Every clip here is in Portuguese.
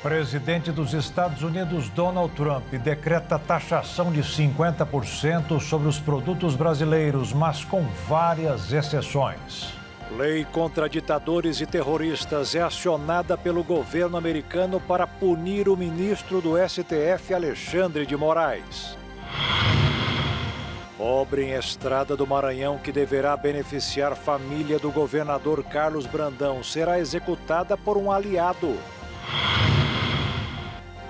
Presidente dos Estados Unidos, Donald Trump, decreta taxação de 50% sobre os produtos brasileiros, mas com várias exceções. Lei contra ditadores e terroristas é acionada pelo governo americano para punir o ministro do STF, Alexandre de Moraes. Obra em Estrada do Maranhão que deverá beneficiar família do governador Carlos Brandão será executada por um aliado.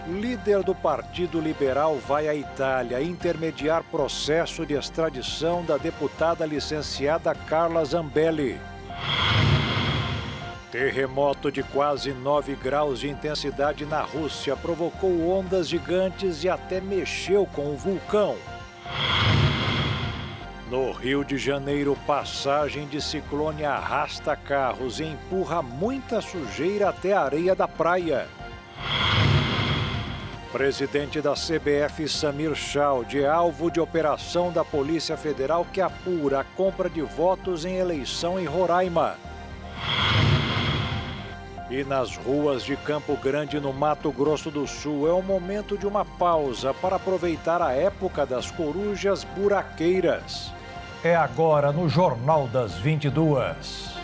Líder do Partido Liberal vai à Itália intermediar processo de extradição da deputada licenciada Carla Zambelli. Terremoto de quase 9 graus de intensidade na Rússia provocou ondas gigantes e até mexeu com o vulcão. No Rio de Janeiro, passagem de ciclone arrasta carros e empurra muita sujeira até a areia da praia. Presidente da CBF, Samir Chaldi, é alvo de operação da Polícia Federal que apura a compra de votos em eleição em Roraima. E nas ruas de Campo Grande, no Mato Grosso do Sul, é o momento de uma pausa para aproveitar a época das corujas buraqueiras. É agora no Jornal das 22.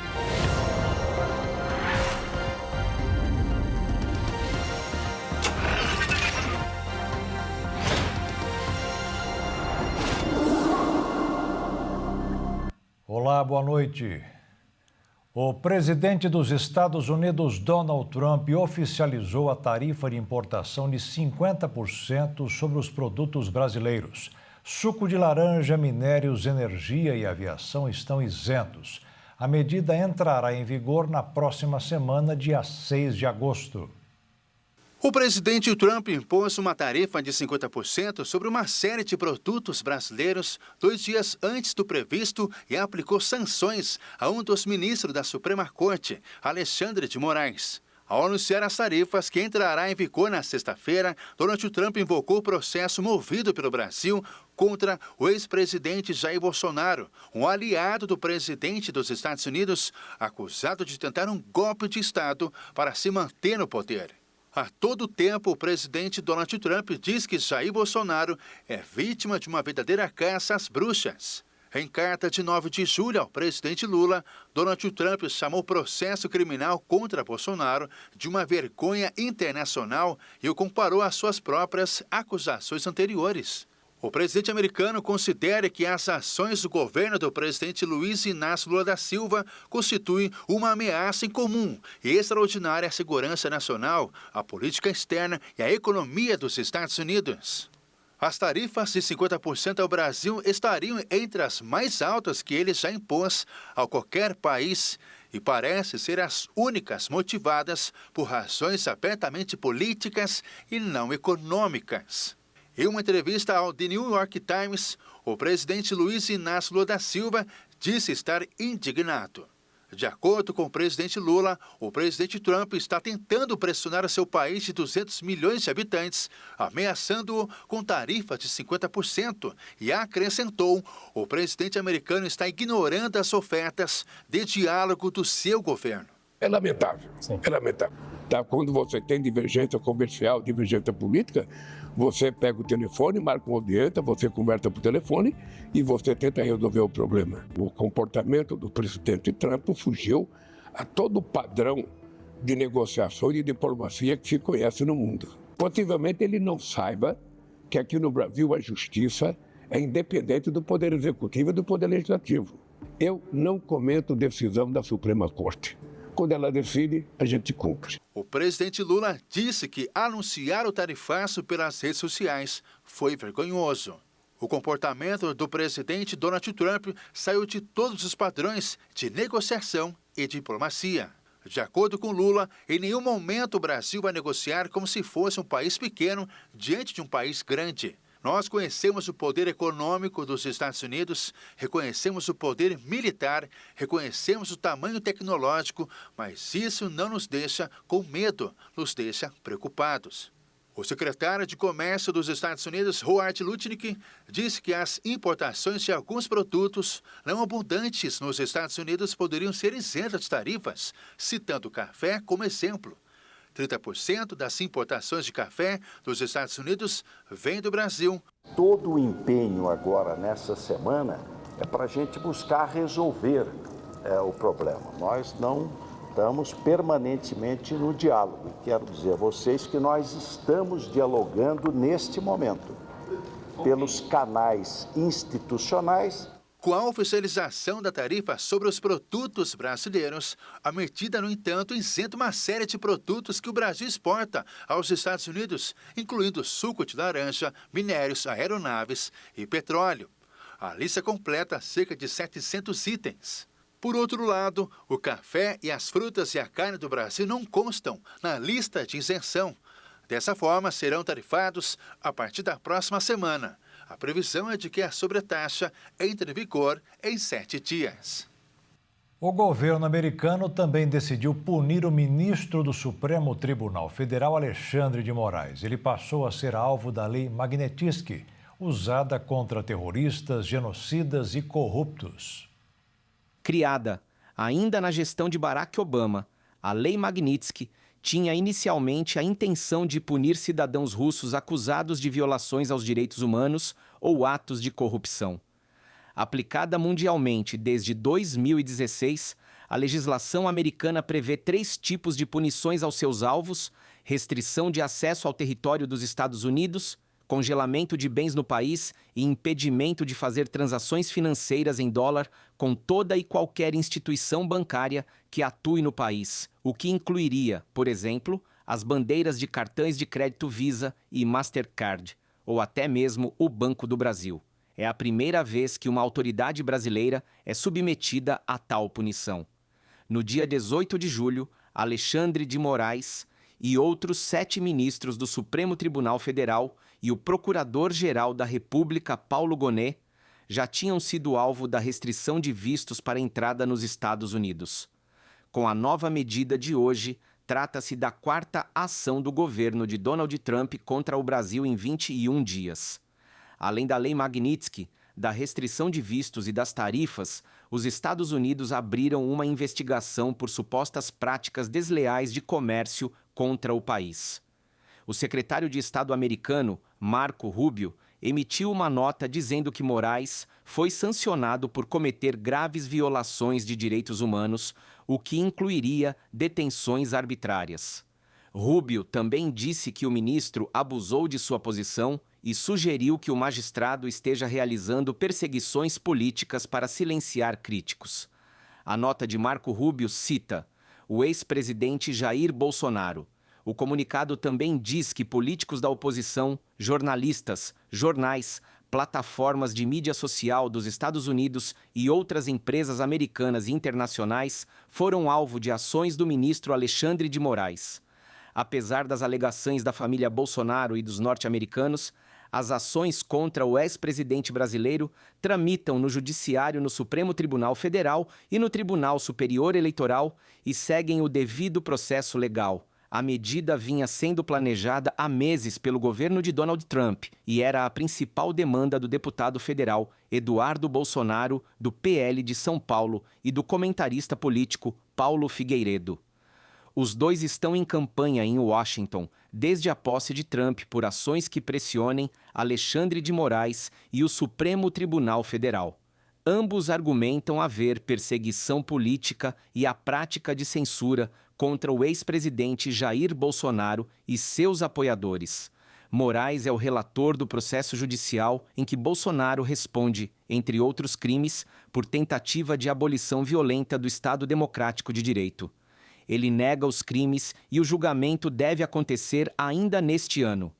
Olá, boa noite. O presidente dos Estados Unidos, Donald Trump, oficializou a tarifa de importação de 50% sobre os produtos brasileiros. Suco de laranja, minérios, energia e aviação estão isentos. A medida entrará em vigor na próxima semana, dia 6 de agosto. O presidente Trump impôs uma tarifa de 50% sobre uma série de produtos brasileiros 2 dias antes do previsto e aplicou sanções a um dos ministros da Suprema Corte, Alexandre de Moraes. Ao anunciar as tarifas que entrará em vigor na sexta-feira, Donald Trump invocou o processo movido pelo Brasil contra o ex-presidente Jair Bolsonaro, um aliado do presidente dos Estados Unidos, acusado de tentar um golpe de Estado para se manter no poder. A todo tempo, o presidente Donald Trump diz que Jair Bolsonaro é vítima de uma verdadeira caça às bruxas. Em carta de 9 de julho ao presidente Lula, Donald Trump chamou o processo criminal contra Bolsonaro de uma vergonha internacional e o comparou às suas próprias acusações anteriores. O presidente americano considera que as ações do governo do presidente Luiz Inácio Lula da Silva constituem uma ameaça incomum e extraordinária à segurança nacional, à política externa e à economia dos Estados Unidos. As tarifas de 50% ao Brasil estariam entre as mais altas que ele já impôs a qualquer país e parecem ser as únicas motivadas por razões abertamente políticas e não econômicas. Em uma entrevista ao The New York Times, o presidente Luiz Inácio Lula da Silva disse estar indignado. De acordo com o presidente Lula, o presidente Trump está tentando pressionar o seu país de 200 milhões de habitantes, ameaçando-o com tarifa de 50%, e acrescentou: o presidente americano está ignorando as ofertas de diálogo do seu governo. É lamentável, é lamentável. Tá? Quando você tem divergência comercial, divergência política, você pega o telefone, marca uma audiência, você conversa por telefone e você tenta resolver o problema. O comportamento do presidente Trump fugiu a todo o padrão de negociação e de diplomacia que se conhece no mundo. Possivelmente ele não saiba que aqui no Brasil a justiça é independente do Poder Executivo e do Poder Legislativo. Eu não comento decisão da Suprema Corte. Quando ela decide, a gente cumpre. O presidente Lula disse que anunciar o tarifaço pelas redes sociais foi vergonhoso. O comportamento do presidente Donald Trump saiu de todos os padrões de negociação e diplomacia. De acordo com Lula, em nenhum momento o Brasil vai negociar como se fosse um país pequeno diante de um país grande. Nós conhecemos o poder econômico dos Estados Unidos, reconhecemos o poder militar, reconhecemos o tamanho tecnológico, mas isso não nos deixa com medo, nos deixa preocupados. O secretário de Comércio dos Estados Unidos, Howard Lutnick, disse que as importações de alguns produtos não abundantes nos Estados Unidos poderiam ser isentas de tarifas, citando o café como exemplo. 30% das importações de café dos Estados Unidos vem do Brasil. Todo o empenho agora nessa semana é para a gente buscar resolver o problema. Nós não estamos permanentemente no diálogo. Quero dizer a vocês que nós estamos dialogando neste momento pelos canais institucionais. Com a oficialização da tarifa sobre os produtos brasileiros, a medida, no entanto, isenta uma série de produtos que o Brasil exporta aos Estados Unidos, incluindo suco de laranja, minérios, aeronaves e petróleo. A lista completa cerca de 700 itens. Por outro lado, o café e as frutas e a carne do Brasil não constam na lista de isenção. Dessa forma, serão tarifados a partir da próxima semana. A previsão é de que a sobretaxa entre em vigor em 7 dias. O governo americano também decidiu punir o ministro do Supremo Tribunal Federal, Alexandre de Moraes. Ele passou a ser alvo da Lei Magnitsky, usada contra terroristas, genocidas e corruptos. Criada ainda na gestão de Barack Obama, a Lei Magnitsky tinha inicialmente a intenção de punir cidadãos russos acusados de violações aos direitos humanos ou atos de corrupção. Aplicada mundialmente desde 2016, a legislação americana prevê 3 tipos de punições aos seus alvos: restrição de acesso ao território dos Estados Unidos, congelamento de bens no país e impedimento de fazer transações financeiras em dólar com toda e qualquer instituição bancária que atue no país, o que incluiria, por exemplo, as bandeiras de cartões de crédito Visa e Mastercard, ou até mesmo o Banco do Brasil. É a primeira vez que uma autoridade brasileira é submetida a tal punição. No dia 18 de julho, Alexandre de Moraes e outros 7 ministros do Supremo Tribunal Federal e o Procurador-Geral da República, Paulo Gonet, já tinham sido alvo da restrição de vistos para entrada nos Estados Unidos. Com a nova medida de hoje, trata-se da 4ª ação do governo de Donald Trump contra o Brasil em 21 dias. Além da Lei Magnitsky, da restrição de vistos e das tarifas, os Estados Unidos abriram uma investigação por supostas práticas desleais de comércio contra o país. O secretário de Estado americano, Marco Rubio, emitiu uma nota dizendo que Moraes foi sancionado por cometer graves violações de direitos humanos, o que incluiria detenções arbitrárias. Rubio também disse que o ministro abusou de sua posição e sugeriu que o magistrado esteja realizando perseguições políticas para silenciar críticos. A nota de Marco Rubio cita o ex-presidente Jair Bolsonaro. O comunicado também diz que políticos da oposição, jornalistas, jornais, plataformas de mídia social dos Estados Unidos e outras empresas americanas e internacionais foram alvo de ações do ministro Alexandre de Moraes. Apesar das alegações da família Bolsonaro e dos norte-americanos, as ações contra o ex-presidente brasileiro tramitam no Judiciário no Supremo Tribunal Federal e no Tribunal Superior Eleitoral e seguem o devido processo legal. A medida vinha sendo planejada há meses pelo governo de Donald Trump e era a principal demanda do deputado federal Eduardo Bolsonaro, do PL de São Paulo, e do comentarista político Paulo Figueiredo. Os dois estão em campanha em Washington desde a posse de Trump por ações que pressionem Alexandre de Moraes e o Supremo Tribunal Federal. Ambos argumentam haver perseguição política e a prática de censura contra o ex-presidente Jair Bolsonaro e seus apoiadores. Moraes é o relator do processo judicial em que Bolsonaro responde, entre outros crimes, por tentativa de abolição violenta do Estado Democrático de Direito. Ele nega os crimes e o julgamento deve acontecer ainda neste ano.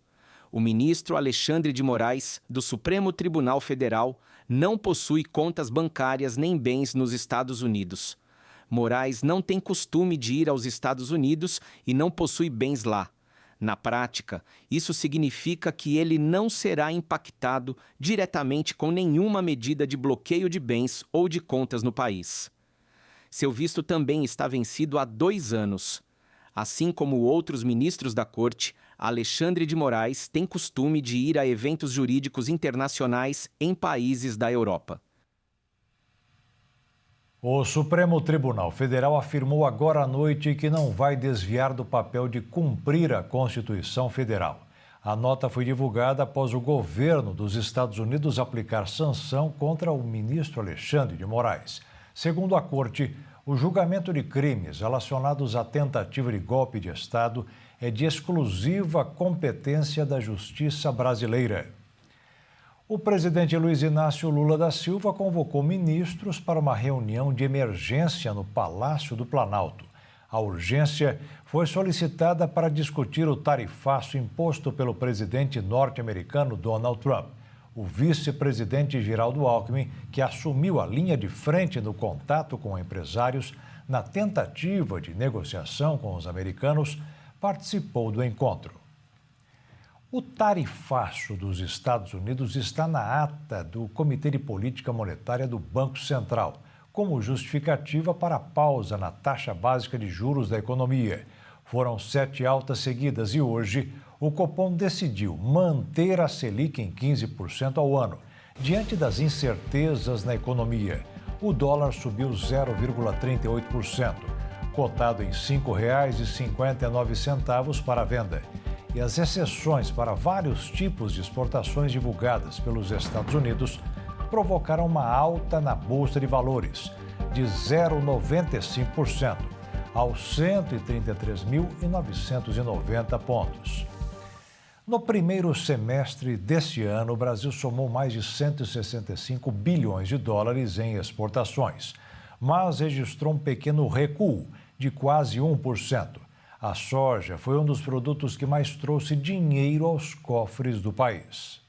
O ministro Alexandre de Moraes, do Supremo Tribunal Federal, não possui contas bancárias nem bens nos Estados Unidos. Moraes não tem costume de ir aos Estados Unidos e não possui bens lá. Na prática, isso significa que ele não será impactado diretamente com nenhuma medida de bloqueio de bens ou de contas no país. Seu visto também está vencido há 2 anos. Assim como outros ministros da Corte, Alexandre de Moraes tem costume de ir a eventos jurídicos internacionais em países da Europa. O Supremo Tribunal Federal afirmou agora à noite que não vai desviar do papel de cumprir a Constituição Federal. A nota foi divulgada após o governo dos Estados Unidos aplicar sanção contra o ministro Alexandre de Moraes. Segundo a corte, o julgamento de crimes relacionados à tentativa de golpe de Estado é de exclusiva competência da Justiça brasileira. O presidente Luiz Inácio Lula da Silva convocou ministros para uma reunião de emergência no Palácio do Planalto. A urgência foi solicitada para discutir o tarifaço imposto pelo presidente norte-americano Donald Trump. O vice-presidente Geraldo Alckmin, que assumiu a linha de frente no contato com empresários na tentativa de negociação com os americanos, participou do encontro. O tarifaço dos Estados Unidos está na ata do Comitê de Política Monetária do Banco Central, como justificativa para a pausa na taxa básica de juros da economia. Foram 7 altas seguidas e hoje o Copom decidiu manter a Selic em 15% ao ano. Diante das incertezas na economia, o dólar subiu 0,38%, cotado em R$ 5,59 para a venda. E as exceções para vários tipos de exportações divulgadas pelos Estados Unidos provocaram uma alta na Bolsa de Valores de 0,95% aos 133.990 pontos. No primeiro semestre deste ano, o Brasil somou mais de 165 bilhões de dólares em exportações, mas registrou um pequeno recuo de quase 1%. A soja foi um dos produtos que mais trouxe dinheiro aos cofres do país.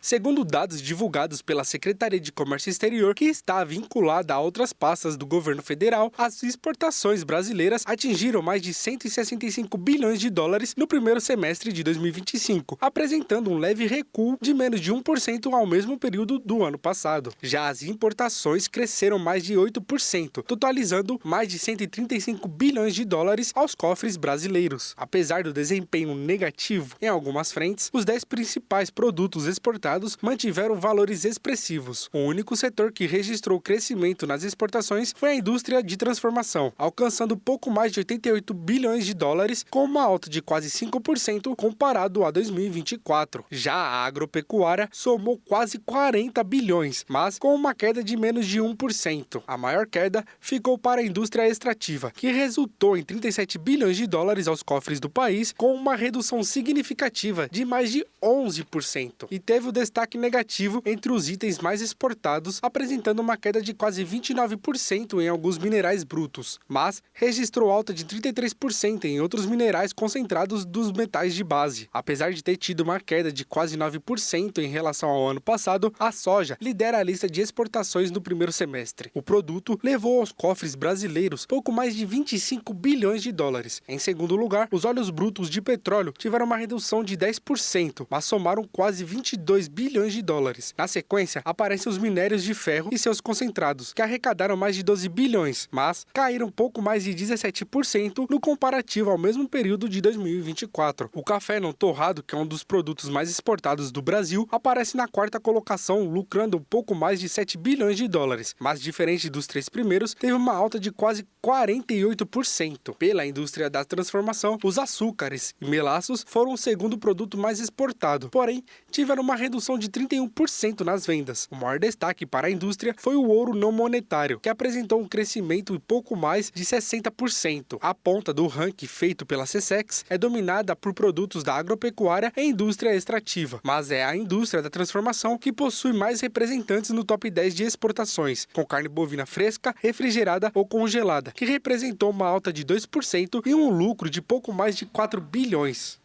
Segundo dados divulgados pela Secretaria de Comércio Exterior, que está vinculada a outras pastas do governo federal, as exportações brasileiras atingiram mais de 165 bilhões de dólares no primeiro semestre de 2025, apresentando um leve recuo de menos de 1% ao mesmo período do ano passado. Já as importações cresceram mais de 8%, totalizando mais de 135 bilhões de dólares aos cofres brasileiros. Apesar do desempenho negativo em algumas frentes, os 10 principais produtos exportados mantiveram valores expressivos. O único setor que registrou crescimento nas exportações foi a indústria de transformação, alcançando pouco mais de 88 bilhões de dólares, com uma alta de quase 5% comparado a 2024. Já a agropecuária somou quase 40 bilhões, mas com uma queda de menos de 1%. A maior queda ficou para a indústria extrativa, que resultou em 37 bilhões de dólares aos cofres do país, com uma redução significativa de mais de 11%. E teve o destaque negativo entre os itens mais exportados, apresentando uma queda de quase 29% em alguns minerais brutos, mas registrou alta de 33% em outros minerais concentrados dos metais de base. Apesar de ter tido uma queda de quase 9% em relação ao ano passado, a soja lidera a lista de exportações no primeiro semestre. O produto levou aos cofres brasileiros pouco mais de 25 bilhões de dólares. Em segundo lugar, os óleos brutos de petróleo tiveram uma redução de 10%, mas somaram quase 22 bilhões de dólares. Na sequência, aparecem os minérios de ferro e seus concentrados, que arrecadaram mais de 12 bilhões, mas caíram pouco mais de 17% no comparativo ao mesmo período de 2024. O café não torrado, que é um dos produtos mais exportados do Brasil, aparece na quarta colocação, lucrando um pouco mais de 7 bilhões de dólares, mas diferente dos 3 primeiros, teve uma alta de quase 48%. Pela indústria da transformação, os açúcares e melaços foram o segundo produto mais exportado, porém, tiveram uma redução de 31% nas vendas. O maior destaque para a indústria foi o ouro não monetário, que apresentou um crescimento de pouco mais de 60%. A ponta do ranking feito pela Secex é dominada por produtos da agropecuária e indústria extrativa, mas é a indústria da transformação que possui mais representantes no top 10 de exportações, com carne bovina fresca, refrigerada ou congelada, que representou uma alta de 2% e um lucro de pouco mais de 4 bilhões.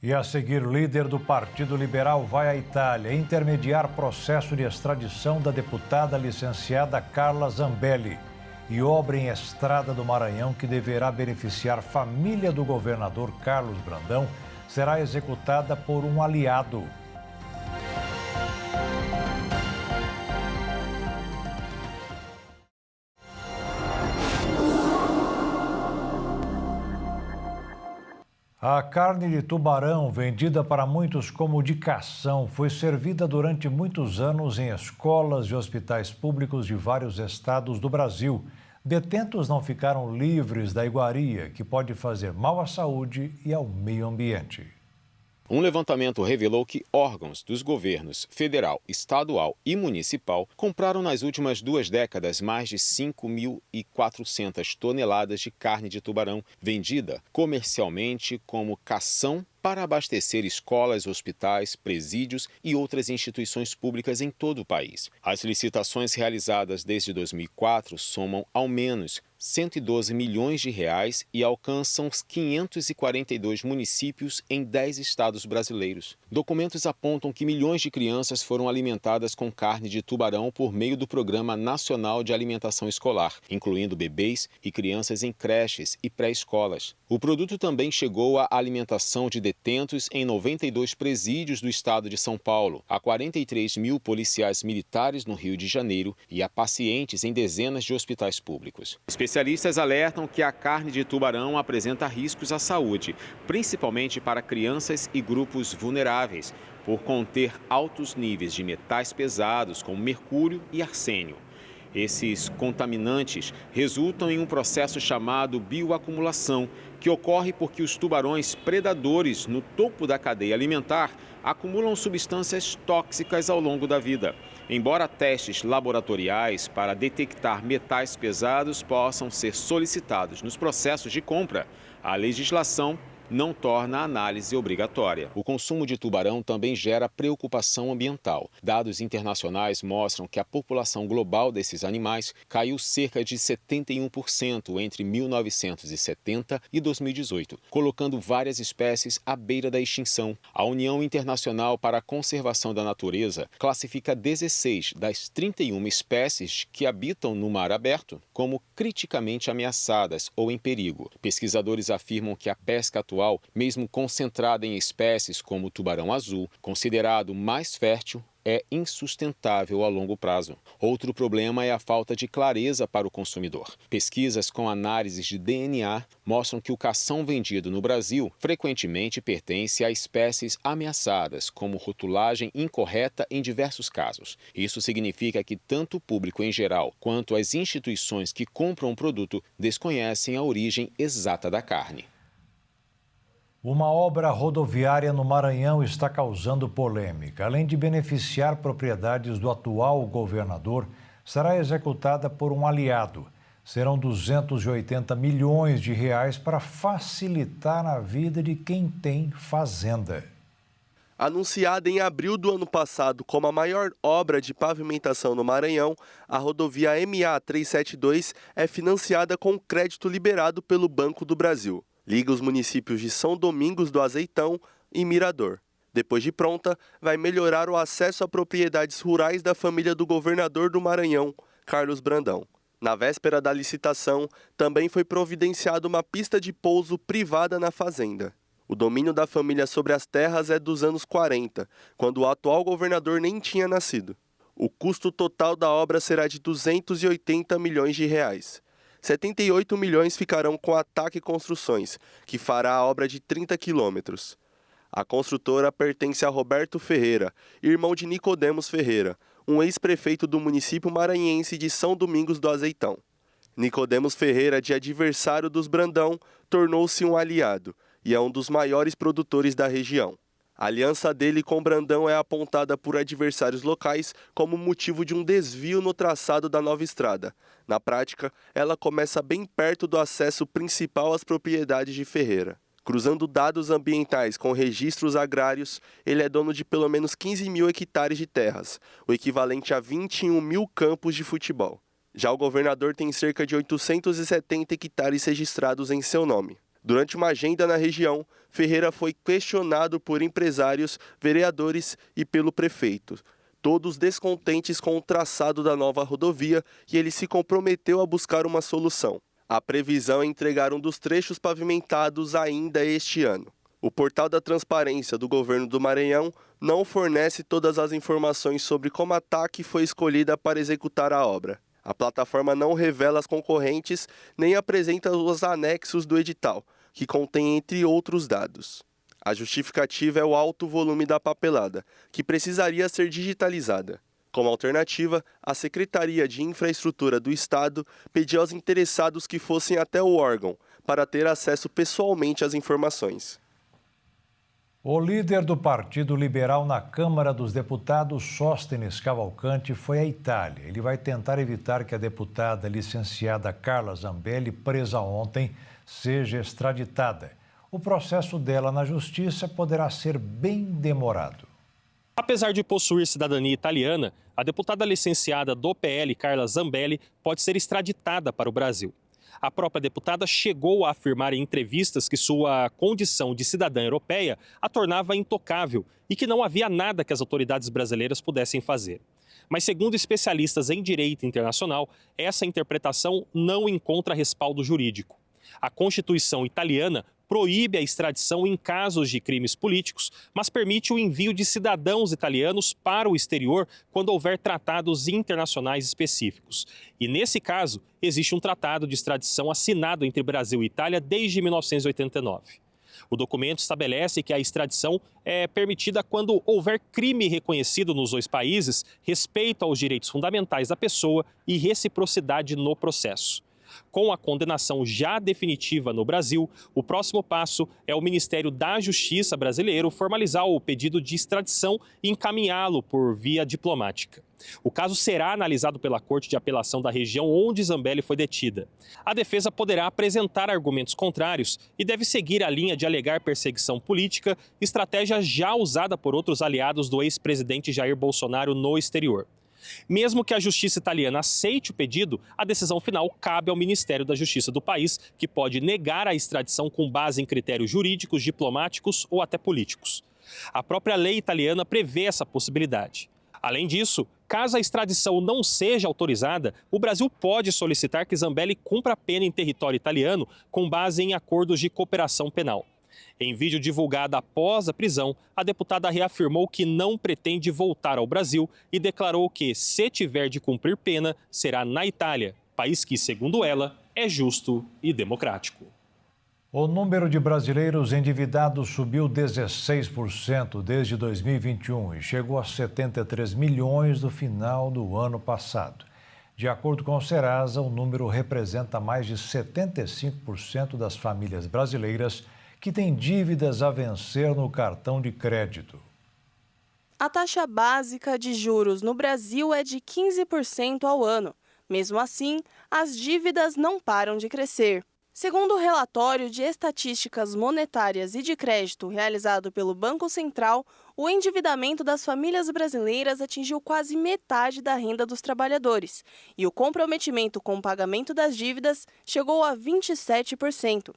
E a seguir, líder do Partido Liberal vai à Itália intermediar processo de extradição da deputada licenciada Carla Zambelli e obra em Estrada do Maranhão que deverá beneficiar família do governador Carlos Brandão será executada por um aliado. A carne de tubarão, vendida para muitos como de cação, foi servida durante muitos anos em escolas e hospitais públicos de vários estados do Brasil. Detentos não ficaram livres da iguaria, que pode fazer mal à saúde e ao meio ambiente. Um levantamento revelou que órgãos dos governos federal, estadual e municipal compraram nas últimas 2 décadas mais de 5.400 toneladas de carne de tubarão, vendida comercialmente como cação para abastecer escolas, hospitais, presídios e outras instituições públicas em todo o país. As licitações realizadas desde 2004 somam ao menos 112 milhões de reais e alcançam os 542 municípios em 10 estados brasileiros. Documentos apontam que milhões de crianças foram alimentadas com carne de tubarão por meio do Programa Nacional de Alimentação Escolar, incluindo bebês e crianças em creches e pré-escolas. O produto também chegou à alimentação de detentos em 92 presídios do estado de São Paulo, a 43 mil policiais militares no Rio de Janeiro e a pacientes em dezenas de hospitais públicos. Especialistas alertam que a carne de tubarão apresenta riscos à saúde, principalmente para crianças e grupos vulneráveis, por conter altos níveis de metais pesados como mercúrio e arsênio. Esses contaminantes resultam em um processo chamado bioacumulação, que ocorre porque os tubarões predadores no topo da cadeia alimentar acumulam substâncias tóxicas ao longo da vida. Embora testes laboratoriais para detectar metais pesados possam ser solicitados nos processos de compra, a legislação não torna a análise obrigatória. O consumo de tubarão também gera preocupação ambiental. Dados internacionais mostram que a população global desses animais caiu cerca de 71% entre 1970 e 2018, colocando várias espécies à beira da extinção. A União Internacional para a Conservação da Natureza classifica 16 das 31 espécies que habitam no mar aberto como criticamente ameaçadas ou em perigo. Pesquisadores afirmam que a pesca atual, mesmo concentrada em espécies como o tubarão azul, considerado mais fértil, é insustentável a longo prazo. Outro problema é a falta de clareza para o consumidor. Pesquisas com análises de DNA mostram que o cação vendido no Brasil frequentemente pertence a espécies ameaçadas, como rotulagem incorreta em diversos casos. Isso significa que tanto o público em geral quanto as instituições que compram o produto desconhecem a origem exata da carne. Uma obra rodoviária no Maranhão está causando polêmica. Além de beneficiar propriedades do atual governador, será executada por um aliado. Serão 280 milhões de reais para facilitar a vida de quem tem fazenda. Anunciada em abril do ano passado como a maior obra de pavimentação no Maranhão, a rodovia MA-372 é financiada com crédito liberado pelo Banco do Brasil. Liga os municípios de São Domingos do Azeitão e Mirador. Depois de pronta, vai melhorar o acesso a propriedades rurais da família do governador do Maranhão, Carlos Brandão. Na véspera da licitação, também foi providenciada uma pista de pouso privada na fazenda. O domínio da família sobre as terras é dos anos 40, quando o atual governador nem tinha nascido. O custo total da obra será de 280 milhões de reais. 78 milhões ficarão com a TAC Construções, que fará a obra de 30 quilômetros. A construtora pertence a Roberto Ferreira, irmão de Nicodemos Ferreira, um ex-prefeito do município maranhense de São Domingos do Azeitão. Nicodemos Ferreira, de adversário dos Brandão, tornou-se um aliado e é um dos maiores produtores da região. A aliança dele com Brandão é apontada por adversários locais como motivo de um desvio no traçado da nova estrada. Na prática, ela começa bem perto do acesso principal às propriedades de Ferreira. Cruzando dados ambientais com registros agrários, ele é dono de pelo menos 15 mil hectares de terras, o equivalente a 21 mil campos de futebol. Já o governador tem cerca de 870 hectares registrados em seu nome. Durante uma agenda na região, Ferreira foi questionado por empresários, vereadores e pelo prefeito, todos descontentes com o traçado da nova rodovia, e ele se comprometeu a buscar uma solução. A previsão é entregar um dos trechos pavimentados ainda este ano. O portal da transparência do governo do Maranhão não fornece todas as informações sobre como a TAC foi escolhida para executar a obra. A plataforma não revela as concorrentes nem apresenta os anexos do edital, que contém, entre outros dados. A justificativa é o alto volume da papelada, que precisaria ser digitalizada. Como alternativa, a Secretaria de Infraestrutura do Estado pediu aos interessados que fossem até o órgão para ter acesso pessoalmente às informações. O líder do Partido Liberal na Câmara dos Deputados, Sóstenes Cavalcanti, foi à Itália. Ele vai tentar evitar que a deputada licenciada Carla Zambelli, presa ontem, seja extraditada. O processo dela na justiça poderá ser bem demorado. Apesar de possuir cidadania italiana, a deputada licenciada do PL, Carla Zambelli, pode ser extraditada para o Brasil. A própria deputada chegou a afirmar em entrevistas que sua condição de cidadã europeia a tornava intocável e que não havia nada que as autoridades brasileiras pudessem fazer. Mas, segundo especialistas em direito internacional, essa interpretação não encontra respaldo jurídico. A Constituição italiana proíbe a extradição em casos de crimes políticos, mas permite o envio de cidadãos italianos para o exterior quando houver tratados internacionais específicos. E, nesse caso, existe um tratado de extradição assinado entre Brasil e Itália desde 1989. O documento estabelece que a extradição é permitida quando houver crime reconhecido nos dois países, respeito aos direitos fundamentais da pessoa e reciprocidade no processo. Com a condenação já definitiva no Brasil, o próximo passo é o Ministério da Justiça brasileiro formalizar o pedido de extradição e encaminhá-lo por via diplomática. O caso será analisado pela Corte de Apelação da região onde Zambelli foi detida. A defesa poderá apresentar argumentos contrários e deve seguir a linha de alegar perseguição política, estratégia já usada por outros aliados do ex-presidente Jair Bolsonaro no exterior. Mesmo que a justiça italiana aceite o pedido, a decisão final cabe ao Ministério da Justiça do país, que pode negar a extradição com base em critérios jurídicos, diplomáticos ou até políticos. A própria lei italiana prevê essa possibilidade. Além disso, caso a extradição não seja autorizada, o Brasil pode solicitar que Zambelli cumpra a pena em território italiano com base em acordos de cooperação penal. Em vídeo divulgado após a prisão, a deputada reafirmou que não pretende voltar ao Brasil e declarou que, se tiver de cumprir pena, será na Itália, país que, segundo ela, é justo e democrático. O número de brasileiros endividados subiu 16% desde 2021 e chegou a 73 milhões no final do ano passado. De acordo com o Serasa, o número representa mais de 75% das famílias brasileiras que têm dívidas a vencer no cartão de crédito. A taxa básica de juros no Brasil é de 15% ao ano. Mesmo assim, as dívidas não param de crescer. Segundo o relatório de estatísticas monetárias e de crédito realizado pelo Banco Central, o endividamento das famílias brasileiras atingiu quase metade da renda dos trabalhadores e o comprometimento com o pagamento das dívidas chegou a 27%.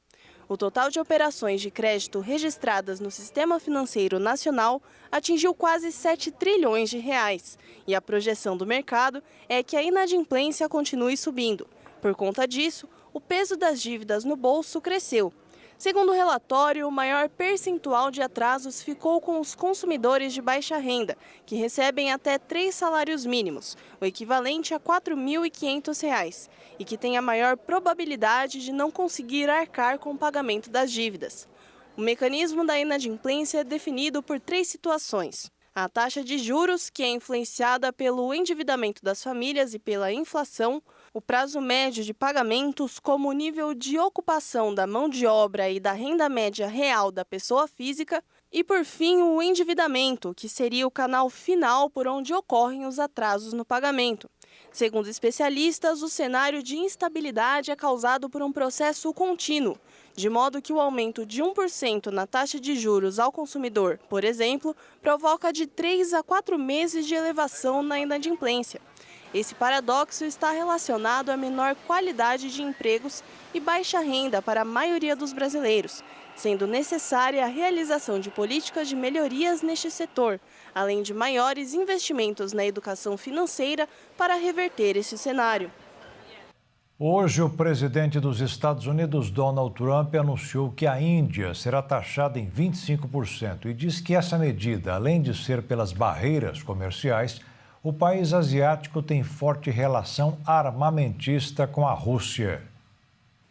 O total de operações de crédito registradas no Sistema Financeiro Nacional atingiu quase 7 trilhões de reais. E a projeção do mercado é que a inadimplência continue subindo. Por conta disso, o peso das dívidas no bolso cresceu. Segundo o relatório, o maior percentual de atrasos ficou com os consumidores de baixa renda, que recebem até 3 salários mínimos, o equivalente a R$ 4.500, e que têm a maior probabilidade de não conseguir arcar com o pagamento das dívidas. O mecanismo da inadimplência é definido por 3 situações. A taxa de juros, que é influenciada pelo endividamento das famílias e pela inflação, o prazo médio de pagamentos, como o nível de ocupação da mão de obra e da renda média real da pessoa física, e, por fim, o endividamento, que seria o canal final por onde ocorrem os atrasos no pagamento. Segundo especialistas, o cenário de instabilidade é causado por um processo contínuo, de modo que o aumento de 1% na taxa de juros ao consumidor, por exemplo, provoca de 3 a 4 meses de elevação na inadimplência. Esse paradoxo está relacionado à menor qualidade de empregos e baixa renda para a maioria dos brasileiros, sendo necessária a realização de políticas de melhorias neste setor, além de maiores investimentos na educação financeira para reverter esse cenário. Hoje, o presidente dos Estados Unidos, Donald Trump, anunciou que a Índia será taxada em 25% e diz que essa medida, além de ser pelas barreiras comerciais, o país asiático tem forte relação armamentista com a Rússia.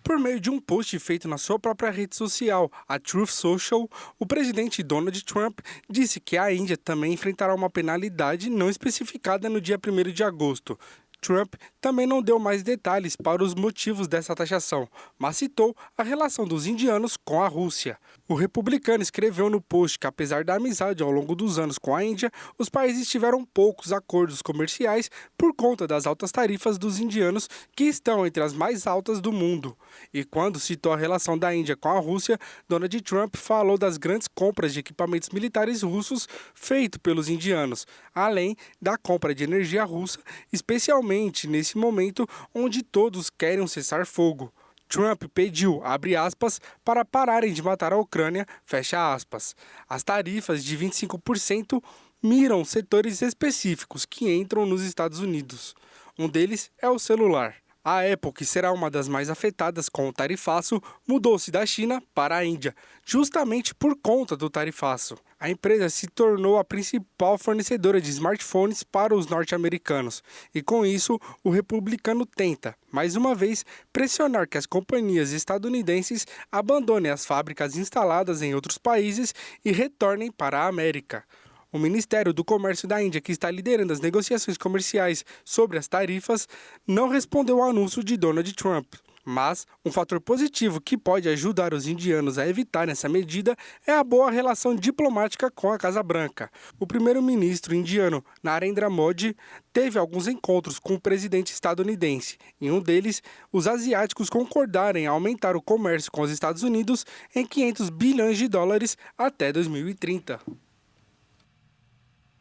O Por meio de um post feito na sua própria rede social, a Truth Social, o presidente Donald Trump disse que a Índia também enfrentará uma penalidade não especificada no dia 1º de agosto. Trump também não deu mais detalhes para os motivos dessa taxação, mas citou a relação dos indianos com a Rússia. O republicano escreveu no post que, apesar da amizade ao longo dos anos com a Índia, os países tiveram poucos acordos comerciais por conta das altas tarifas dos indianos, que estão entre as mais altas do mundo. E quando citou a relação da Índia com a Rússia, Donald Trump falou das grandes compras de equipamentos militares russos feitos pelos indianos, além da compra de energia russa, especialmente nesse momento onde todos querem um cessar-fogo. Trump pediu, abre aspas, para pararem de matar a Ucrânia, fecha aspas. As tarifas de 25% miram setores específicos que entram nos Estados Unidos. Um deles é o celular. A Apple, que será uma das mais afetadas com o tarifaço, mudou-se da China para a Índia, justamente por conta do tarifaço. A empresa se tornou a principal fornecedora de smartphones para os norte-americanos, e com isso o republicano tenta, mais uma vez, pressionar que as companhias estadunidenses abandonem as fábricas instaladas em outros países e retornem para a América. O Ministério do Comércio da Índia, que está liderando as negociações comerciais sobre as tarifas, não respondeu ao anúncio de Donald Trump. Mas um fator positivo que pode ajudar os indianos a evitar essa medida é a boa relação diplomática com a Casa Branca. O primeiro-ministro indiano, Narendra Modi, teve alguns encontros com o presidente estadunidense. Em um deles, os asiáticos concordaram em aumentar o comércio com os Estados Unidos em 500 bilhões de dólares até 2030.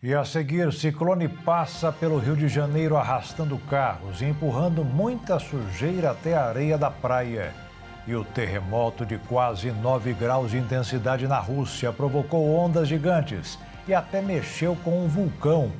E a seguir, ciclone passa pelo Rio de Janeiro arrastando carros e empurrando muita sujeira até a areia da praia. E o terremoto de quase 9 graus de intensidade na Rússia provocou ondas gigantes e até mexeu com um vulcão.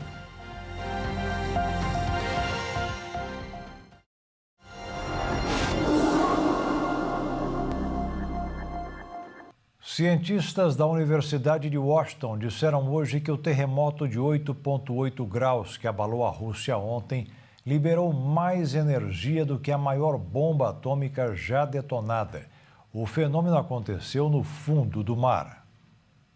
Cientistas da Universidade de Washington disseram hoje que o terremoto de 8,8 graus que abalou a Rússia ontem liberou mais energia do que a maior bomba atômica já detonada. O fenômeno aconteceu no fundo do mar.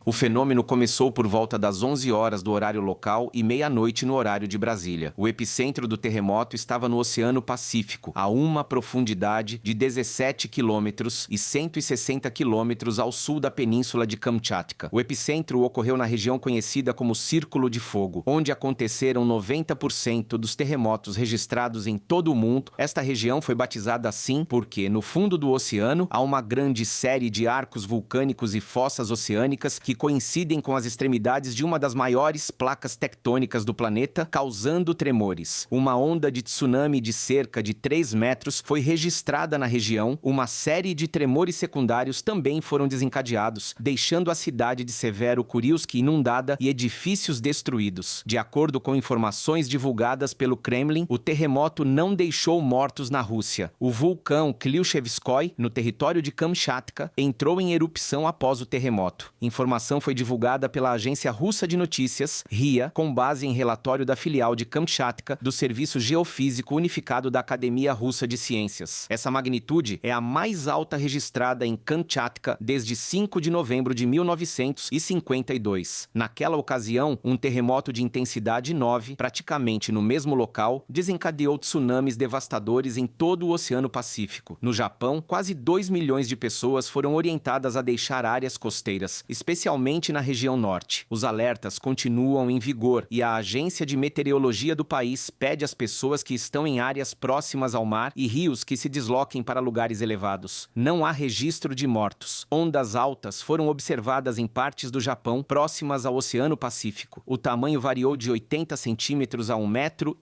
O fenômeno começou por volta das 11 horas do horário local e meia-noite no horário de Brasília. O epicentro do terremoto estava no Oceano Pacífico, a uma profundidade de 17 quilômetros e 160 quilômetros ao sul da península de Kamchatka. O epicentro ocorreu na região conhecida como Círculo de Fogo, onde aconteceram 90% dos terremotos registrados em todo o mundo. Esta região foi batizada assim porque, no fundo do oceano, há uma grande série de arcos vulcânicos e fossas oceânicas que coincidem com as extremidades de uma das maiores placas tectônicas do planeta, causando tremores. Uma onda de tsunami de cerca de 3 metros foi registrada na região. Uma série de tremores secundários também foram desencadeados, deixando a cidade de Severo-Kurilsk inundada e edifícios destruídos. De acordo com informações divulgadas pelo Kremlin, o terremoto não deixou mortos na Rússia. O vulcão Kliuchevskoy, no território de Kamchatka, entrou em erupção após o terremoto. Informação foi divulgada pela agência russa de notícias, RIA, com base em relatório da filial de Kamchatka do Serviço Geofísico Unificado da Academia Russa de Ciências. Essa magnitude é a mais alta registrada em Kamchatka desde 5 de novembro de 1952. Naquela ocasião, um terremoto de intensidade 9, praticamente no mesmo local, desencadeou tsunamis devastadores em todo o Oceano Pacífico. No Japão, quase 2 milhões de pessoas foram orientadas a deixar áreas costeiras, especialmente na região norte. Os alertas continuam em vigor e a Agência de Meteorologia do país pede às pessoas que estão em áreas próximas ao mar e rios que se desloquem para lugares elevados. Não há registro de mortos. Ondas altas foram observadas em partes do Japão próximas ao Oceano Pacífico. O tamanho variou de 80 centímetros a 1,30 metro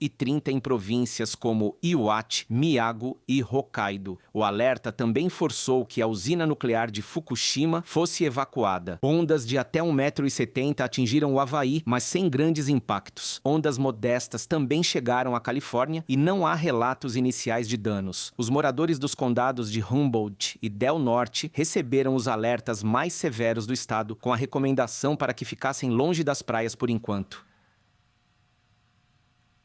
em províncias como Iwate, Miyagi e Hokkaido. O alerta também forçou que a usina nuclear de Fukushima fosse evacuada. Ondas de até 1,70 metro atingiram o Havaí, mas sem grandes impactos. Ondas modestas também chegaram à Califórnia e não há relatos iniciais de danos. Os moradores dos condados de Humboldt e Del Norte receberam os alertas mais severos do estado, com a recomendação para que ficassem longe das praias por enquanto.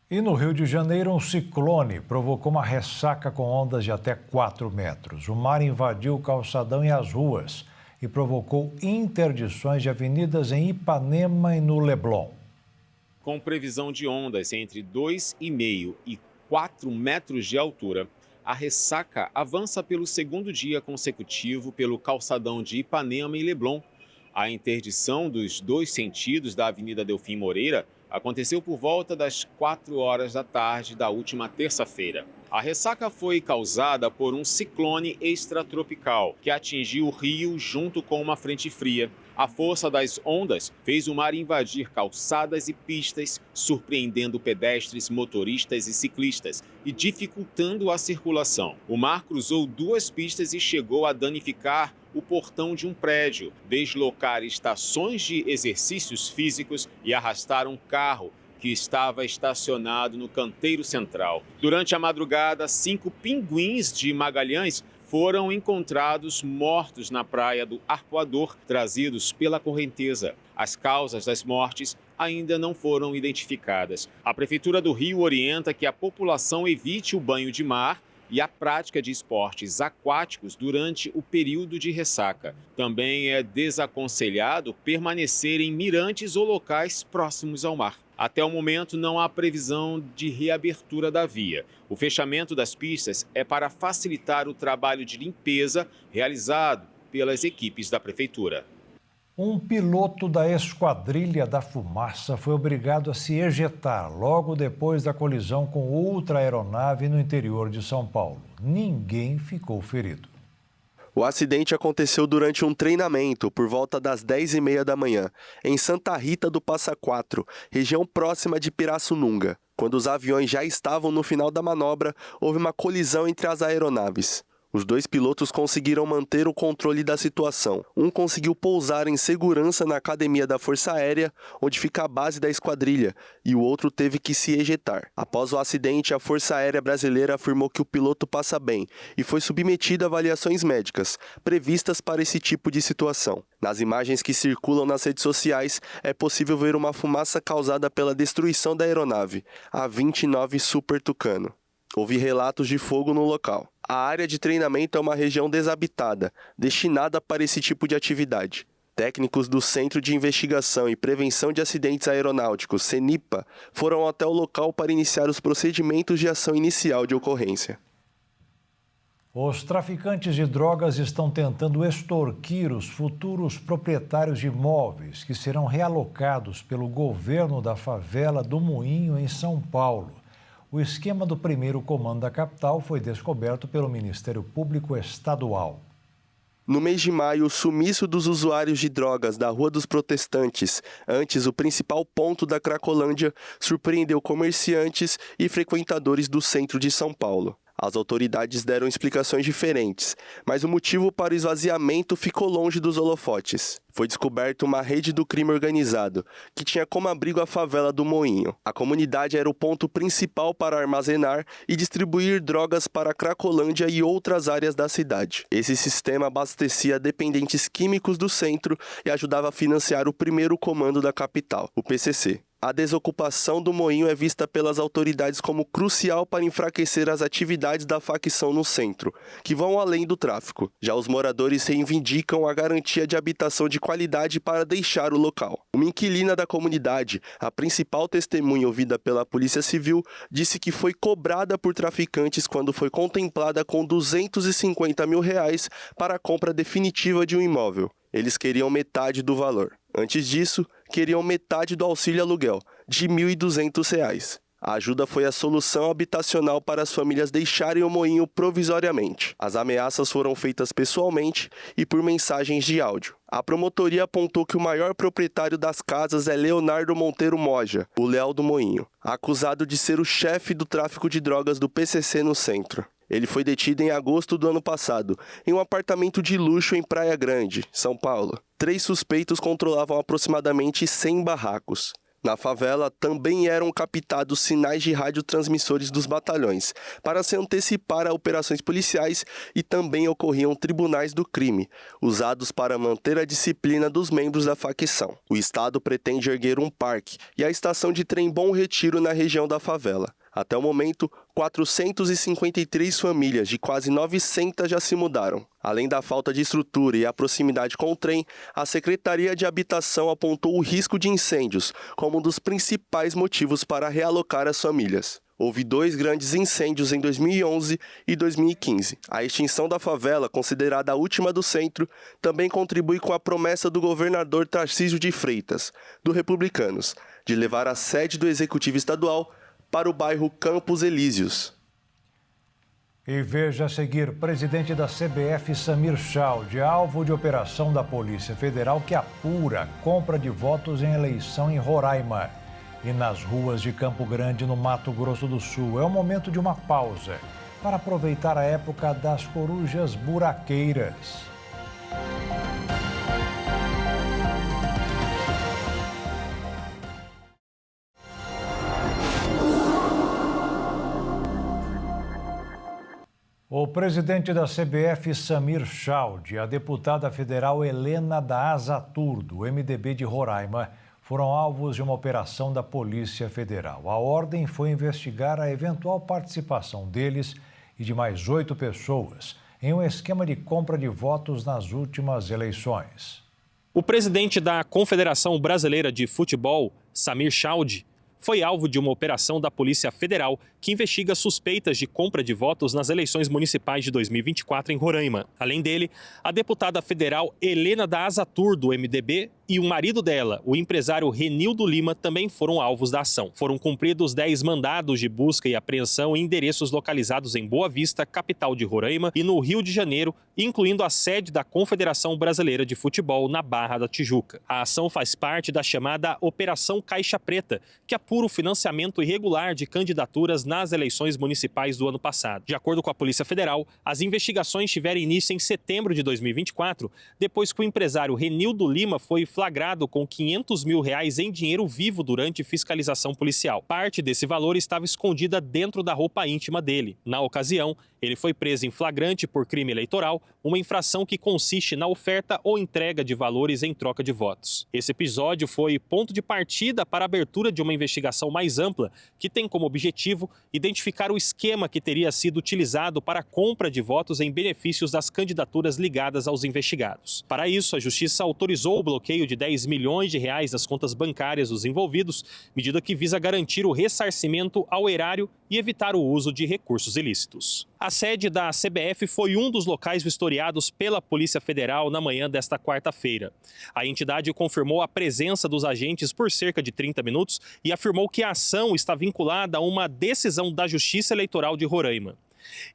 E no Rio de Janeiro, um ciclone provocou uma ressaca com ondas de até 4 metros. O mar invadiu o calçadão e as ruas e provocou interdições de avenidas em Ipanema e no Leblon. Com previsão de ondas entre 2,5 e 4 metros de altura, a ressaca avança pelo segundo dia consecutivo pelo calçadão de Ipanema e Leblon. A interdição dos 2 sentidos da Avenida Delfim Moreira aconteceu por volta das 4 horas da tarde da última terça-feira. A ressaca foi causada por um ciclone extratropical que atingiu o Rio junto com uma frente fria. A força das ondas fez o mar invadir calçadas e pistas, surpreendendo pedestres, motoristas e ciclistas e dificultando a circulação. O mar cruzou 2 pistas e chegou a danificar o portão de um prédio, deslocar estações de exercícios físicos e arrastar um carro que estava estacionado no canteiro central. Durante a madrugada, 5 pinguins de Magalhães foram encontrados mortos na praia do Arpoador, trazidos pela correnteza. As causas das mortes ainda não foram identificadas. A Prefeitura do Rio orienta que a população evite o banho de mar e a prática de esportes aquáticos durante o período de ressaca. Também é desaconselhado permanecer em mirantes ou locais próximos ao mar. Até o momento, não há previsão de reabertura da via. O fechamento das pistas é para facilitar o trabalho de limpeza realizado pelas equipes da Prefeitura. Um piloto da Esquadrilha da Fumaça foi obrigado a se ejetar logo depois da colisão com outra aeronave no interior de São Paulo. Ninguém ficou ferido. O acidente aconteceu durante um treinamento por volta das 10h30 da manhã, em Santa Rita do Passa Quatro, região próxima de Pirassununga. Quando os aviões já estavam no final da manobra, houve uma colisão entre as aeronaves. Os 2 pilotos conseguiram manter o controle da situação. Um conseguiu pousar em segurança na academia da Força Aérea, onde fica a base da esquadrilha, e o outro teve que se ejetar. Após o acidente, a Força Aérea Brasileira afirmou que o piloto passa bem e foi submetido a avaliações médicas, previstas para esse tipo de situação. Nas imagens que circulam nas redes sociais, é possível ver uma fumaça causada pela destruição da aeronave, a 29 Super Tucano. Houve relatos de fogo no local. A área de treinamento é uma região desabitada, destinada para esse tipo de atividade. Técnicos do Centro de Investigação e Prevenção de Acidentes Aeronáuticos, CENIPA, foram até o local para iniciar os procedimentos de ação inicial de ocorrência. Os traficantes de drogas estão tentando extorquir os futuros proprietários de imóveis que serão realocados pelo governo da favela do Moinho, em São Paulo. O esquema do primeiro comando da capital foi descoberto pelo Ministério Público Estadual. No mês de maio, o sumiço dos usuários de drogas da Rua dos Protestantes, antes o principal ponto da Cracolândia, surpreendeu comerciantes e frequentadores do centro de São Paulo. As autoridades deram explicações diferentes, mas o motivo para o esvaziamento ficou longe dos holofotes. Foi descoberta uma rede do crime organizado, que tinha como abrigo a favela do Moinho. A comunidade era o ponto principal para armazenar e distribuir drogas para a Cracolândia e outras áreas da cidade. Esse sistema abastecia dependentes químicos do centro e ajudava a financiar o primeiro comando da capital, o PCC. A desocupação do Moinho é vista pelas autoridades como crucial para enfraquecer as atividades da facção no centro, que vão além do tráfico. Já os moradores reivindicam a garantia de habitação de qualidade para deixar o local. Uma inquilina da comunidade, a principal testemunha ouvida pela Polícia Civil, disse que foi cobrada por traficantes quando foi contemplada com R$250 mil para a compra definitiva de um imóvel. Eles queriam metade do valor. Antes disso, queriam metade do auxílio aluguel, de R$1.200. A ajuda foi a solução habitacional para as famílias deixarem o Moinho provisoriamente. As ameaças foram feitas pessoalmente e por mensagens de áudio. A promotoria apontou que o maior proprietário das casas é Leonardo Monteiro Moja, o Léo do Moinho, acusado de ser o chefe do tráfico de drogas do PCC no centro. Ele foi detido em agosto do ano passado, em um apartamento de luxo em Praia Grande, São Paulo. 3 suspeitos controlavam aproximadamente 100 barracos. Na favela, também eram captados sinais de radiotransmissores dos batalhões, para se antecipar a operações policiais, e também ocorriam tribunais do crime, usados para manter a disciplina dos membros da facção. O Estado pretende erguer um parque e a estação de trem Bom Retiro na região da favela. Até o momento, 453 famílias de quase 900 já se mudaram. Além da falta de estrutura e a proximidade com o trem, a Secretaria de Habitação apontou o risco de incêndios como um dos principais motivos para realocar as famílias. Houve 2 grandes incêndios em 2011 e 2015. A extinção da favela, considerada a última do centro, também contribui com a promessa do governador Tarcísio de Freitas, do Republicanos, de levar a sede do Executivo Estadual para o bairro Campos Elíseos. E veja a seguir, presidente da CBF, Samir Chaude, alvo de operação da Polícia Federal que apura a compra de votos em eleição em Roraima e nas ruas de Campo Grande, no Mato Grosso do Sul. É o momento de uma pausa para aproveitar a época das corujas buraqueiras. O presidente da CBF, Samir Chaude, a deputada federal Helena da Azatur, do MDB de Roraima, foram alvos de uma operação da Polícia Federal. A ordem foi investigar a eventual participação deles e de mais 8 pessoas em um esquema de compra de votos nas últimas eleições. O presidente da Confederação Brasileira de Futebol, Samir Chaude, foi alvo de uma operação da Polícia Federal que investiga suspeitas de compra de votos nas eleições municipais de 2024 em Roraima. Além dele, a deputada federal Helena da Azatur, do MDB, e o marido dela, o empresário Renildo Lima, também foram alvos da ação. Foram cumpridos 10 mandados de busca e apreensão em endereços localizados em Boa Vista, capital de Roraima, e no Rio de Janeiro, incluindo a sede da Confederação Brasileira de Futebol na Barra da Tijuca. A ação faz parte da chamada Operação Caixa Preta, que apura o financiamento irregular de candidaturas nas eleições municipais do ano passado. De acordo com a Polícia Federal, as investigações tiveram início em setembro de 2024, depois que o empresário Renildo Lima foi flagrado com R$500 mil em dinheiro vivo durante fiscalização policial. Parte desse valor estava escondida dentro da roupa íntima dele. Na ocasião, ele foi preso em flagrante por crime eleitoral, uma infração que consiste na oferta ou entrega de valores em troca de votos. Esse episódio foi ponto de partida para a abertura de uma investigação mais ampla, que tem como objetivo identificar o esquema que teria sido utilizado para a compra de votos em benefícios das candidaturas ligadas aos investigados. Para isso, a Justiça autorizou o bloqueio de R$10 milhões das contas bancárias dos envolvidos, medida que visa garantir o ressarcimento ao erário e evitar o uso de recursos ilícitos. A sede da CBF foi um dos locais vistoriados pela Polícia Federal na manhã desta quarta-feira. A entidade confirmou a presença dos agentes por cerca de 30 minutos e afirmou que a ação está vinculada a uma decisão da Justiça Eleitoral de Roraima.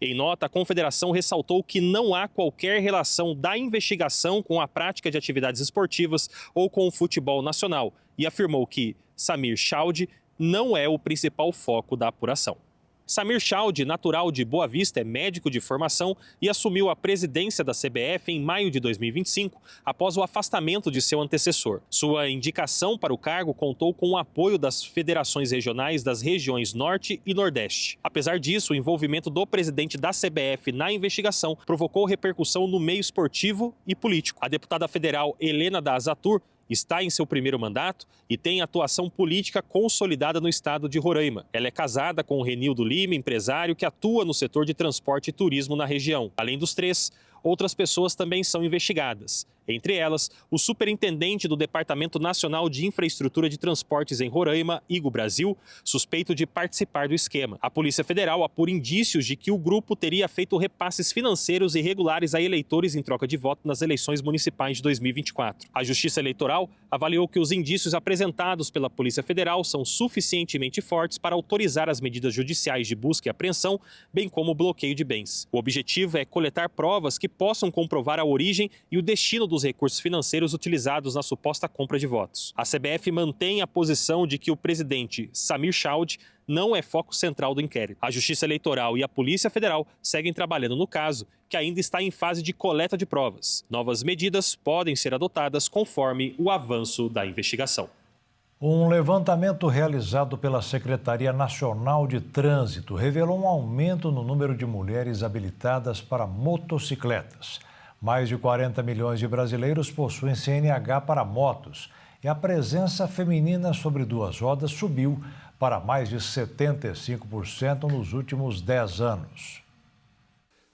Em nota, a Confederação ressaltou que não há qualquer relação da investigação com a prática de atividades esportivas ou com o futebol nacional e afirmou que Samir Chaude não é o principal foco da apuração. Samir Chaude, natural de Boa Vista, é médico de formação e assumiu a presidência da CBF em maio de 2025, após o afastamento de seu antecessor. Sua indicação para o cargo contou com o apoio das federações regionais das regiões Norte e Nordeste. Apesar disso, o envolvimento do presidente da CBF na investigação provocou repercussão no meio esportivo e político. A deputada federal Helena da Azatur está em seu primeiro mandato e tem atuação política consolidada no estado de Roraima. Ela é casada com o Renildo Lima, empresário que atua no setor de transporte e turismo na região. Além dos 3, outras pessoas também são investigadas. Entre elas, o superintendente do Departamento Nacional de Infraestrutura de Transportes em Roraima, Igor Brasil, suspeito de participar do esquema. A Polícia Federal apura indícios de que o grupo teria feito repasses financeiros irregulares a eleitores em troca de voto nas eleições municipais de 2024. A Justiça Eleitoral avaliou que os indícios apresentados pela Polícia Federal são suficientemente fortes para autorizar as medidas judiciais de busca e apreensão, bem como o bloqueio de bens. O objetivo é coletar provas que possam comprovar a origem e o destino dos recursos financeiros utilizados na suposta compra de votos. A CBF mantém a posição de que o presidente Samir Chaude não é foco central do inquérito. A Justiça Eleitoral e a Polícia Federal seguem trabalhando no caso, que ainda está em fase de coleta de provas. Novas medidas podem ser adotadas conforme o avanço da investigação. Um levantamento realizado pela Secretaria Nacional de Trânsito revelou um aumento no número de mulheres habilitadas para motocicletas. Mais de 40 milhões de brasileiros possuem CNH para motos e a presença feminina sobre duas rodas subiu para mais de 75% nos últimos 10 anos.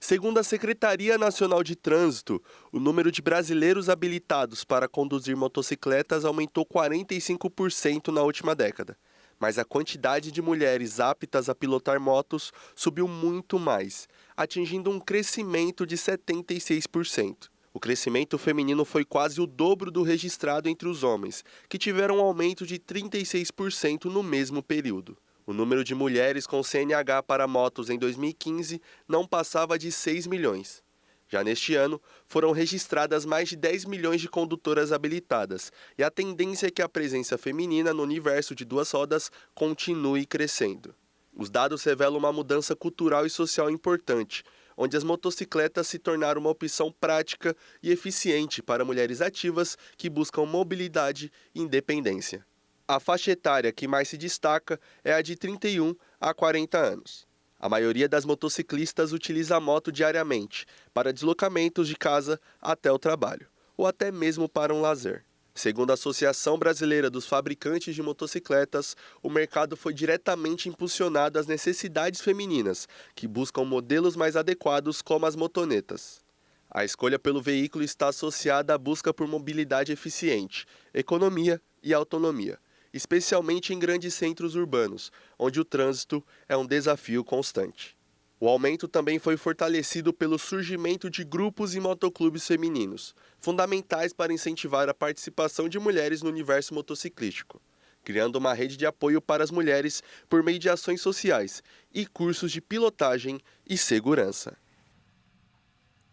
Segundo a Secretaria Nacional de Trânsito, o número de brasileiros habilitados para conduzir motocicletas aumentou 45% na última década. Mas a quantidade de mulheres aptas a pilotar motos subiu muito mais, atingindo um crescimento de 76%. O crescimento feminino foi quase o dobro do registrado entre os homens, que tiveram um aumento de 36% no mesmo período. O número de mulheres com CNH para motos em 2015 não passava de 6 milhões. Já neste ano, foram registradas mais de 10 milhões de condutoras habilitadas, e a tendência é que a presença feminina no universo de duas rodas continue crescendo. Os dados revelam uma mudança cultural e social importante, onde as motocicletas se tornaram uma opção prática e eficiente para mulheres ativas que buscam mobilidade e independência. A faixa etária que mais se destaca é a de 31 a 40 anos. A maioria das motociclistas utiliza a moto diariamente, para deslocamentos de casa até o trabalho, ou até mesmo para um lazer. Segundo a Associação Brasileira dos Fabricantes de Motocicletas, o mercado foi diretamente impulsionado às necessidades femininas, que buscam modelos mais adequados como as motonetas. A escolha pelo veículo está associada à busca por mobilidade eficiente, economia e autonomia, especialmente em grandes centros urbanos, onde o trânsito é um desafio constante. O aumento também foi fortalecido pelo surgimento de grupos e motoclubes femininos, fundamentais para incentivar a participação de mulheres no universo motociclístico, criando uma rede de apoio para as mulheres por meio de ações sociais e cursos de pilotagem e segurança.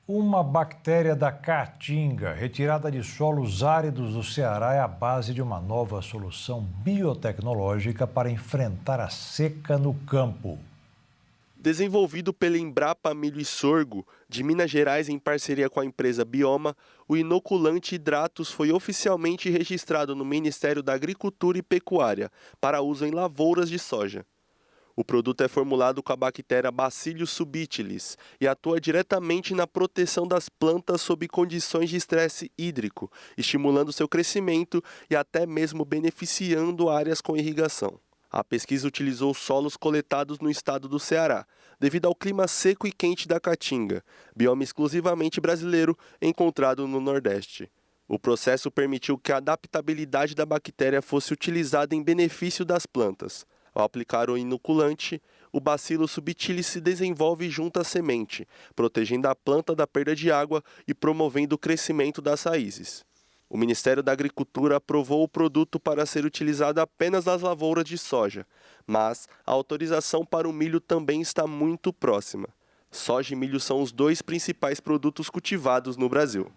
Uma bactéria da caatinga, retirada de solos áridos do Ceará, é a base de uma nova solução biotecnológica para enfrentar a seca no campo. Desenvolvido pela Embrapa Milho e Sorgo, de Minas Gerais em parceria com a empresa Bioma, o inoculante Hidratus foi oficialmente registrado no Ministério da Agricultura e Pecuária para uso em lavouras de soja. O produto é formulado com a bactéria Bacillus subtilis e atua diretamente na proteção das plantas sob condições de estresse hídrico, estimulando seu crescimento e até mesmo beneficiando áreas com irrigação. A pesquisa utilizou solos coletados no estado do Ceará, devido ao clima seco e quente da Caatinga, bioma exclusivamente brasileiro encontrado no Nordeste. O processo permitiu que a adaptabilidade da bactéria fosse utilizada em benefício das plantas. Ao aplicar o inoculante, o Bacillus subtilis se desenvolve junto à semente, protegendo a planta da perda de água e promovendo o crescimento das raízes. O Ministério da Agricultura aprovou o produto para ser utilizado apenas nas lavouras de soja, mas a autorização para o milho também está muito próxima. Soja e milho são os dois principais produtos cultivados no Brasil.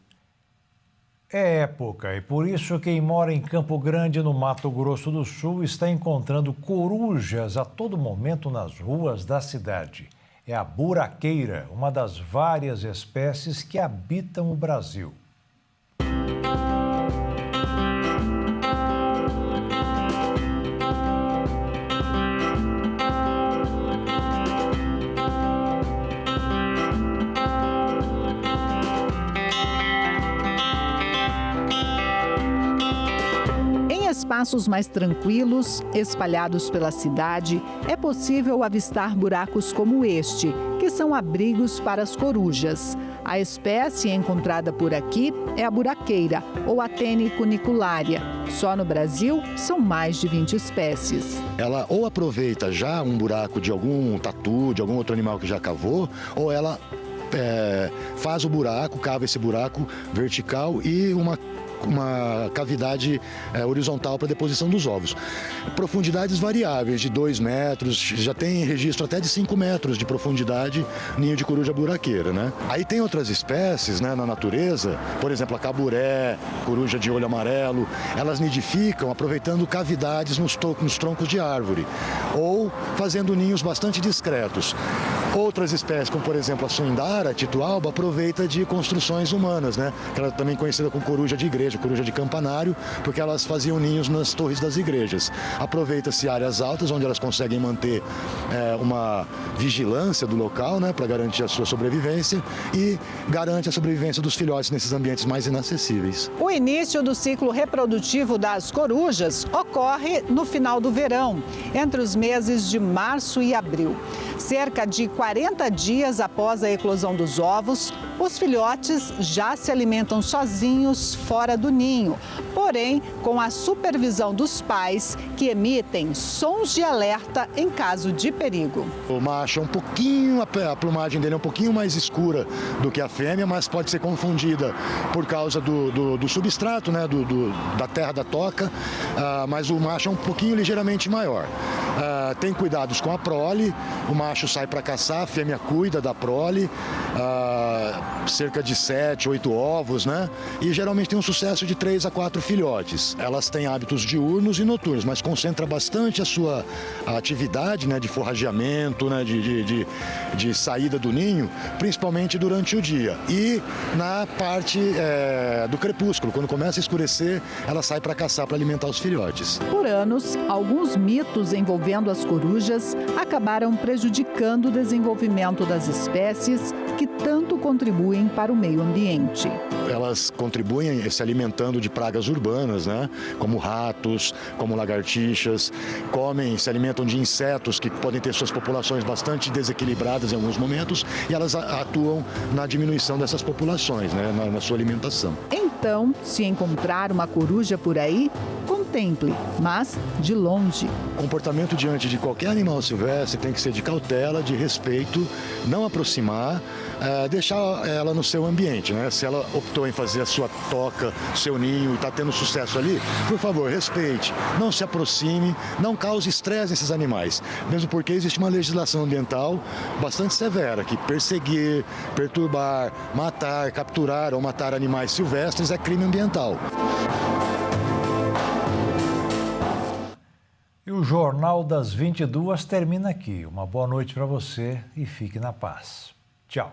É época e por isso quem mora em Campo Grande, no Mato Grosso do Sul, está encontrando corujas a todo momento nas ruas da cidade. É a buraqueira, uma das várias espécies que habitam o Brasil. Espaços mais tranquilos, espalhados pela cidade, é possível avistar buracos como este, que são abrigos para as corujas. A espécie encontrada por aqui é a buraqueira, ou Athene cunicularia. Só no Brasil, são mais de 20 espécies. Ela ou aproveita já um buraco de algum tatu, de algum outro animal que já cavou, ou ela faz o buraco, cava esse buraco vertical e uma cavidade horizontal para deposição dos ovos. Profundidades variáveis, de 2 metros, já tem registro até de 5 metros de profundidade, ninho de coruja buraqueira, né? Aí tem outras espécies, né, na natureza, por exemplo, a caburé, coruja de olho amarelo, elas nidificam aproveitando cavidades nos troncos de árvore, ou fazendo ninhos bastante discretos. Outras espécies, como por exemplo a suindara, titualba, aproveita de construções humanas, né? Que ela é também conhecida como coruja de igreja, igreja, coruja de campanário, porque elas faziam ninhos nas torres das igrejas. Aproveita-se áreas altas, onde elas conseguem manter uma vigilância do local, né, para garantir a sua sobrevivência e garante a sobrevivência dos filhotes nesses ambientes mais inacessíveis. O início do ciclo reprodutivo das corujas ocorre no final do verão, entre os meses de março e abril. Cerca de 40 dias após a eclosão dos ovos, os filhotes já se alimentam sozinhos fora do ninho, porém com a supervisão dos pais, que emitem sons de alerta em caso de perigo. O macho é um pouquinho, a plumagem dele é um pouquinho mais escura do que a fêmea, mas pode ser confundida por causa do substrato, né, da terra da toca, mas o macho é um pouquinho ligeiramente maior. Tem cuidados com a prole, o macho sai para caçar, a fêmea cuida da prole, cerca de 7, 8 ovos, né? E geralmente tem um sucesso de 3 a 4 filhotes. Elas têm hábitos diurnos e noturnos, mas concentra bastante a sua atividade, né, de forrageamento, né, de saída do ninho, principalmente durante o dia. E na parte do crepúsculo, quando começa a escurecer, ela sai para caçar, para alimentar os filhotes. Por anos, alguns mitos envolvendo as corujas acabaram prejudicando o desenvolvimento das espécies que tanto contribuem para o meio ambiente. Elas contribuem se alimentando de pragas urbanas, né? Como ratos, como lagartixas, se alimentam de insetos que podem ter suas populações bastante desequilibradas em alguns momentos, e elas atuam na diminuição dessas populações, né? Na sua alimentação. Então, se encontrar uma coruja por aí, contemple, mas de longe. O comportamento diante de qualquer animal silvestre tem que ser de cautela, de respeito, não aproximar, deixar ela no seu ambiente, né? Se ela optou em fazer a sua toca, seu ninho e está tendo sucesso ali, por favor, respeite, não se aproxime, não cause estresse nesses animais, mesmo porque existe uma legislação ambiental bastante severa, que perseguir, perturbar, matar, capturar ou matar animais silvestres é crime ambiental. E o Jornal das 22 termina aqui. Uma boa noite para você e fique na paz. Tchau.